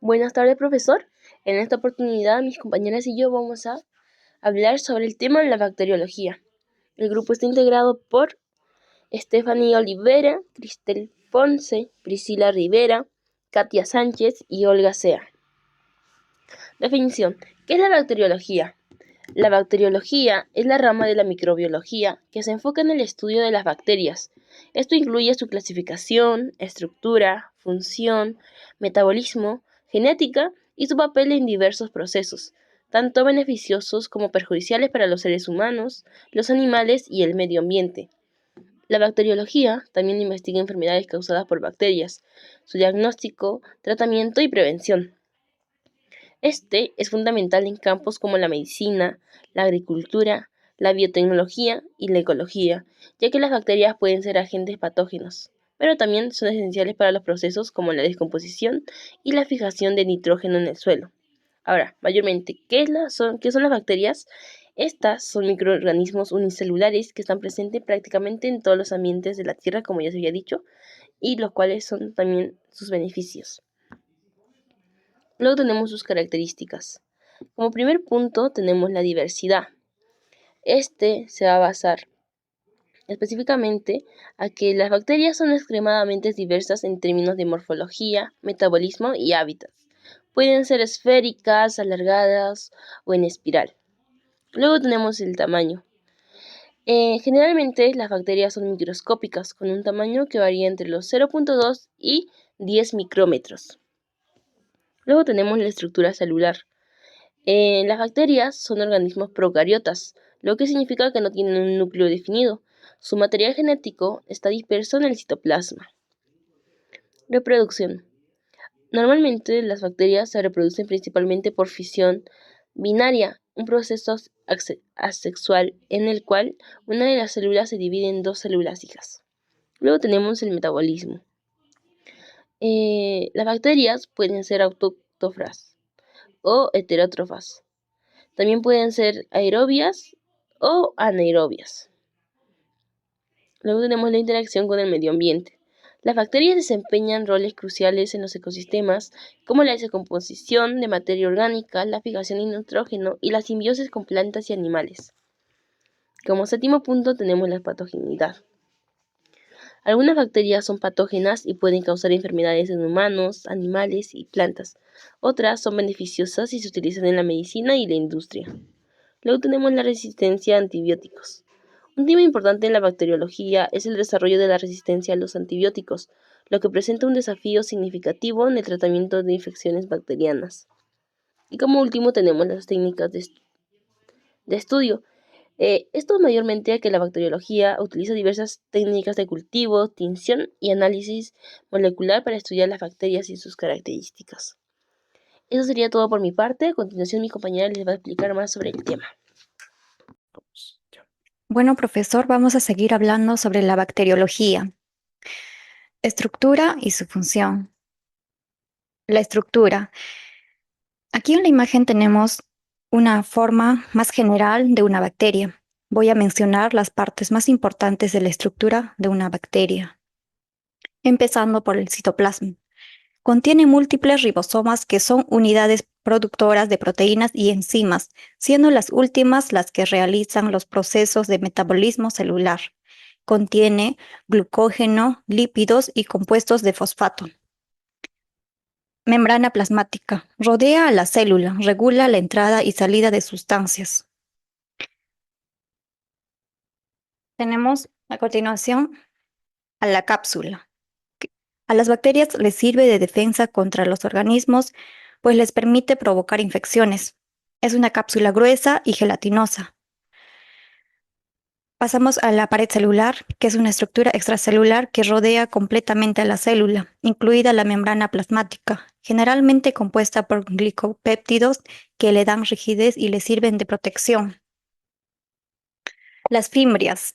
Buenas tardes, profesor. En esta oportunidad, mis compañeras y yo vamos a hablar sobre el tema de la bacteriología. El grupo está integrado por Stephanie Olivera, Cristel Ponce, Priscila Rivera, Katia Sánchez y Olga Sea. Definición. ¿Qué es la bacteriología? La bacteriología es la rama de la microbiología que se enfoca en el estudio de las bacterias. Esto incluye su clasificación, estructura, función, metabolismo, genética y su papel en diversos procesos, tanto beneficiosos como perjudiciales para los seres humanos, los animales y el medio ambiente. La bacteriología también investiga enfermedades causadas por bacterias, su diagnóstico, tratamiento y prevención. Este es fundamental en campos como la medicina, la agricultura, la biotecnología y la ecología, ya que las bacterias pueden ser agentes patógenos, pero también son esenciales para los procesos como la descomposición y la fijación de nitrógeno en el suelo. Ahora, mayormente, ¿qué son las bacterias? Estas son microorganismos unicelulares que están presentes prácticamente en todos los ambientes de la Tierra, como ya se había dicho, y los cuales son también sus beneficios. Luego tenemos sus características. Como primer punto tenemos la diversidad. Este se va a basar específicamente a que las bacterias son extremadamente diversas en términos de morfología, metabolismo y hábitat. Pueden ser esféricas, alargadas o en espiral. Luego tenemos el tamaño. Generalmente las bacterias son microscópicas con un tamaño que varía entre los 0.2 y 10 micrómetros. Luego tenemos la estructura celular. Las bacterias son organismos procariotas, lo que significa que no tienen un núcleo definido. Su material genético está disperso en el citoplasma. Reproducción. Normalmente las bacterias se reproducen principalmente por fisión binaria, un proceso asexual en el cual una de las células se divide en dos células hijas. Luego tenemos el metabolismo. Las bacterias pueden ser autótrofas o heterótrofas. También pueden ser aerobias o anaerobias. Luego tenemos la interacción con el medio ambiente. Las bacterias desempeñan roles cruciales en los ecosistemas, como la descomposición de materia orgánica, la fijación de nitrógeno y la simbiosis con plantas y animales. Como séptimo punto tenemos la patogeneidad. Algunas bacterias son patógenas y pueden causar enfermedades en humanos, animales y plantas. Otras son beneficiosas y se utilizan en la medicina y la industria. Luego tenemos la resistencia a antibióticos. Un tema importante en la bacteriología es el desarrollo de la resistencia a los antibióticos, lo que presenta un desafío significativo en el tratamiento de infecciones bacterianas. Y como último tenemos las técnicas de estudio. Esto mayormente a que la bacteriología utiliza diversas técnicas de cultivo, tinción y análisis molecular para estudiar las bacterias y sus características. Eso sería todo por mi parte. A continuación mi compañera les va a explicar más sobre el tema. Bueno, profesor, vamos a seguir hablando sobre la bacteriología, estructura y su función. La estructura. Aquí en la imagen tenemos una forma más general de una bacteria. Voy a mencionar las partes más importantes de la estructura de una bacteria, empezando por el citoplasma. Contiene múltiples ribosomas que son unidades productoras de proteínas y enzimas, siendo las últimas las que realizan los procesos de metabolismo celular. Contiene glucógeno, lípidos y compuestos de fosfato. Membrana plasmática. Rodea a la célula, regula la entrada y salida de sustancias. Tenemos a continuación a la cápsula. A las bacterias les sirve de defensa contra los organismos, pues les permite provocar infecciones. Es una cápsula gruesa y gelatinosa. Pasamos a la pared celular, que es una estructura extracelular que rodea completamente a la célula, incluida la membrana plasmática, generalmente compuesta por glicopéptidos que le dan rigidez y le sirven de protección. Las fimbrias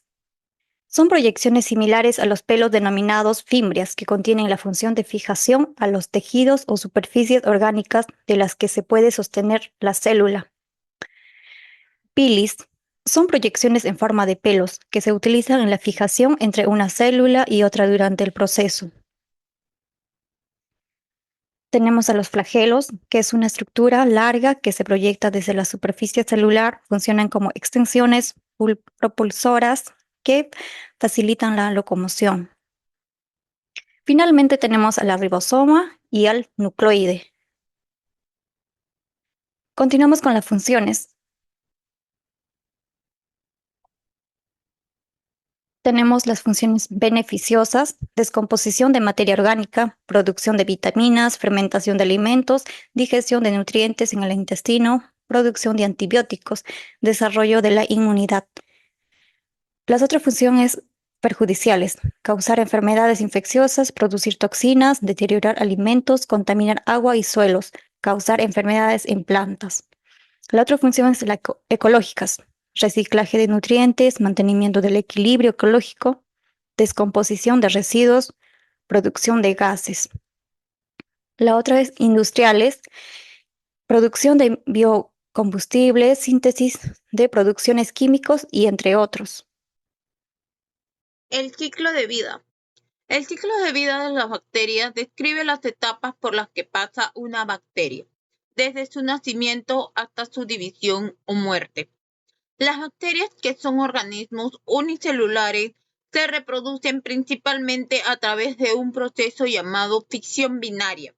son proyecciones similares a los pelos denominados fimbrias, que contienen la función de fijación a los tejidos o superficies orgánicas de las que se puede sostener la célula. Pilis son proyecciones en forma de pelos que se utilizan en la fijación entre una célula y otra durante el proceso. tenemos a los flagelos, que es una estructura larga que se proyecta desde la superficie celular. Funcionan como extensiones propulsoras que facilitan la locomoción. Finalmente tenemos al ribosoma y al nucleoide. Continuamos con las funciones. Tenemos las funciones beneficiosas: descomposición de materia orgánica, producción de vitaminas, fermentación de alimentos, digestión de nutrientes en el intestino, producción de antibióticos, desarrollo de la inmunidad. Las otras funciones perjudiciales: causar enfermedades infecciosas, producir toxinas, deteriorar alimentos, contaminar agua y suelos, causar enfermedades en plantas. La otra función es la ecológicas: reciclaje de nutrientes, mantenimiento del equilibrio ecológico, descomposición de residuos, producción de gases. La otra es industriales: producción de biocombustibles, síntesis de producciones químicos y entre otros. El ciclo de vida. El ciclo de vida de las bacterias describe las etapas por las que pasa una bacteria, desde su nacimiento hasta su división o muerte. Las bacterias, que son organismos unicelulares, se reproducen principalmente a través de un proceso llamado fission binaria,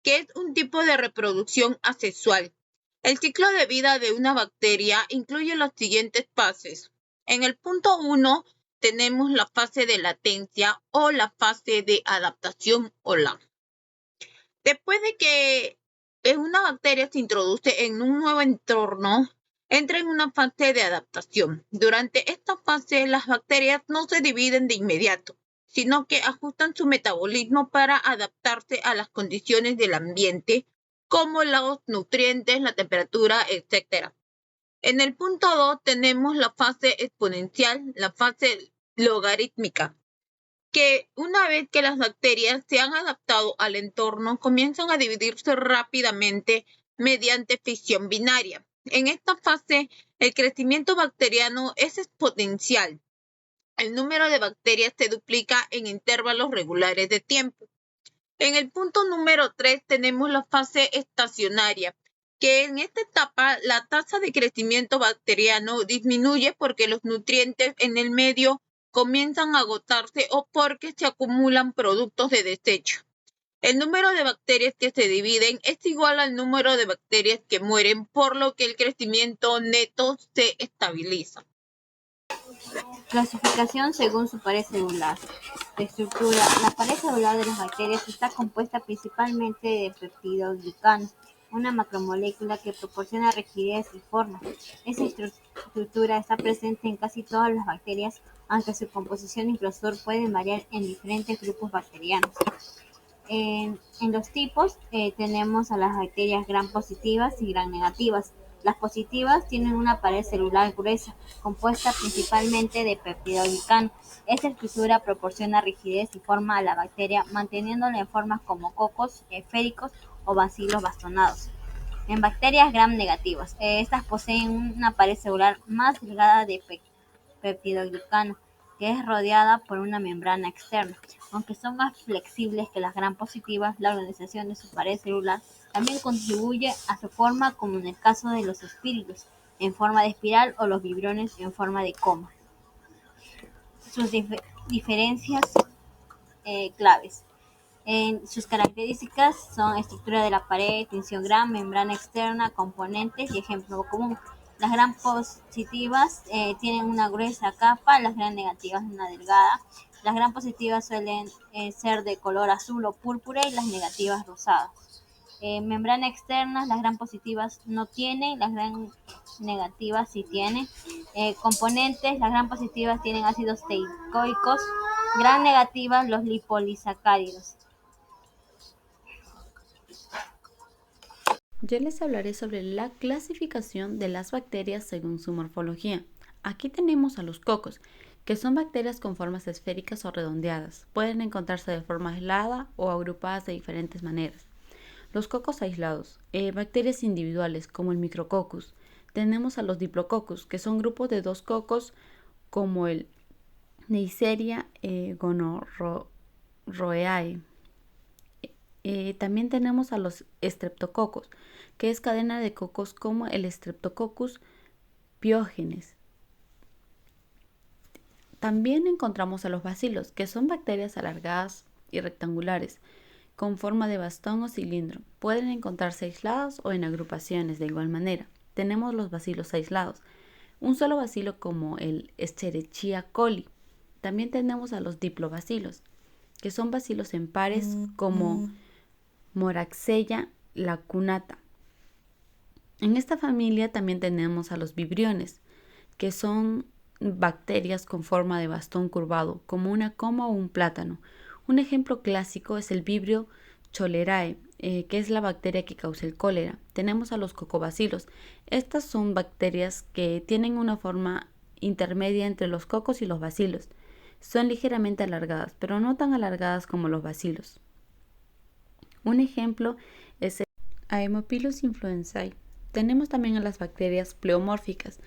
que es un tipo de reproducción asexual. El ciclo de vida de una bacteria incluye las siguientes fases. En el punto 1 tenemos la fase de latencia o la fase de adaptación o la. Después de que una bacteria se introduce en un nuevo entorno, entra en una fase de adaptación. Durante esta fase, las bacterias no se dividen de inmediato, sino que ajustan su metabolismo para adaptarse a las condiciones del ambiente, como los nutrientes, la temperatura, etc. En el punto 2 tenemos la fase exponencial, la fase logarítmica, que una vez que las bacterias se han adaptado al entorno, comienzan a dividirse rápidamente mediante fisión binaria. En esta fase, el crecimiento bacteriano es exponencial. El número de bacterias se duplica en intervalos regulares de tiempo. En el punto número 3 tenemos la fase estacionaria, que en esta etapa la tasa de crecimiento bacteriano disminuye porque los nutrientes en el medio comienzan a agotarse o porque se acumulan productos de desecho. El número de bacterias que se dividen es igual al número de bacterias que mueren, por lo que el crecimiento neto se estabiliza. Clasificación según su pared celular. Estructura. La pared celular de las bacterias está compuesta principalmente de peptidoglicano, una macromolécula que proporciona rigidez y forma. Esta estructura está presente en casi todas las bacterias, aunque su composición y grosor pueden variar en diferentes grupos bacterianos. En los tipos tenemos a las bacterias gram positivas y gram negativas. Las positivas tienen una pared celular gruesa, compuesta principalmente de peptidoglicano. Esta estructura proporciona rigidez y forma a la bacteria, manteniéndola en formas como cocos esféricos o bacilos bastonados. En bacterias gram negativas, estas poseen una pared celular más delgada de peptidoglicano, que es rodeada por una membrana externa. Aunque son más flexibles que las gram positivas, la organización de su pared celular también contribuye a su forma, como en el caso de los espíritus, en forma de espiral, o los vibriones en forma de coma. Sus diferencias claves. Sus características son estructura de la pared, tensión gram, membrana externa, componentes y ejemplo común. Las gram positivas tienen una gruesa capa, las gram negativas una delgada. Las gram positivas suelen ser de color azul o púrpura y las negativas rosadas. Membrana externa, las gram positivas no tienen, las gram negativas sí tienen. Componentes, las gram positivas tienen ácidos teicoicos, gram negativas los lipolisacáridos. Yo les hablaré sobre la clasificación de las bacterias según su morfología. Aquí tenemos a los cocos, que son bacterias con formas esféricas o redondeadas. Pueden encontrarse de forma aislada o agrupadas de diferentes maneras. Los cocos aislados, bacterias individuales como el Micrococcus. Tenemos a los Diplococcus, que son grupos de 2 cocos como el Neisseria gonorrhoeae. También tenemos a los estreptococos, que es cadena de cocos como el Streptococcus pyogenes. También encontramos a los bacilos, que son bacterias alargadas y rectangulares, con forma de bastón o cilindro. Pueden encontrarse aislados o en agrupaciones de igual manera. Tenemos los bacilos aislados, un solo bacilo como el Escherichia coli. También tenemos a los diplobacilos, que son bacilos en pares como Moraxella lacunata. En esta familia también tenemos a los vibriones, que son bacterias con forma de bastón curvado, como una coma o un plátano. Un ejemplo clásico es el Vibrio cholerae, que es la bacteria que causa el cólera. Tenemos a los cocobacilos. Estas son bacterias que tienen una forma intermedia entre los cocos y los bacilos. Son ligeramente alargadas, pero no tan alargadas como los bacilos. Un ejemplo es el Haemophilus influenzae. Tenemos también a las bacterias pleomórficas.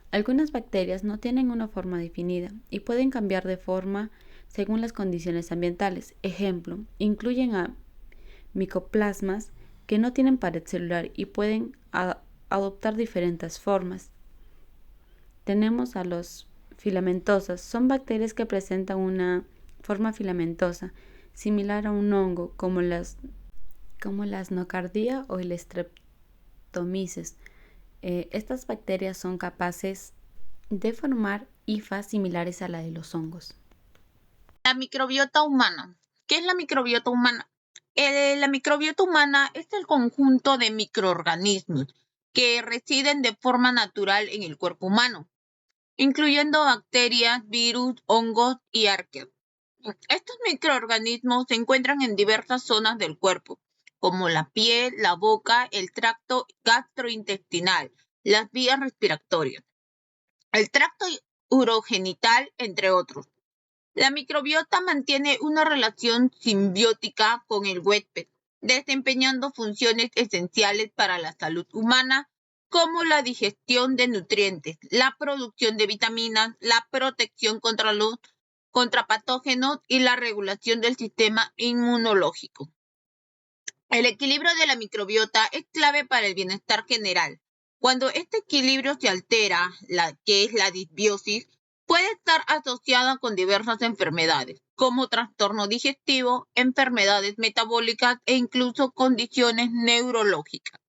Algunas bacterias no tienen una forma definida y pueden cambiar de forma según las condiciones ambientales. Ejemplo, incluyen a micoplasmas que no tienen pared celular y pueden adoptar diferentes formas. Tenemos a los filamentosas. Son bacterias que presentan una forma filamentosa, similar a un hongo, como las nocardia o el Streptomyces. Estas bacterias son capaces de formar hifas similares a la de los hongos. La microbiota humana. ¿Qué es la microbiota humana? La microbiota humana es el conjunto de microorganismos que residen de forma natural en el cuerpo humano, incluyendo bacterias, virus, hongos y arqueas. Estos microorganismos se encuentran en diversas zonas del cuerpo, como la piel, la boca, el tracto gastrointestinal, las vías respiratorias, el tracto urogenital, entre otros. La microbiota mantiene una relación simbiótica con el huésped, desempeñando funciones esenciales para la salud humana, como la digestión de nutrientes, la producción de vitaminas, la protección contra patógenos y la regulación del sistema inmunológico. El equilibrio de la microbiota es clave para el bienestar general. Cuando este equilibrio se altera, que es la disbiosis, puede estar asociada con diversas enfermedades, como trastorno digestivo, enfermedades metabólicas e incluso condiciones neurológicas.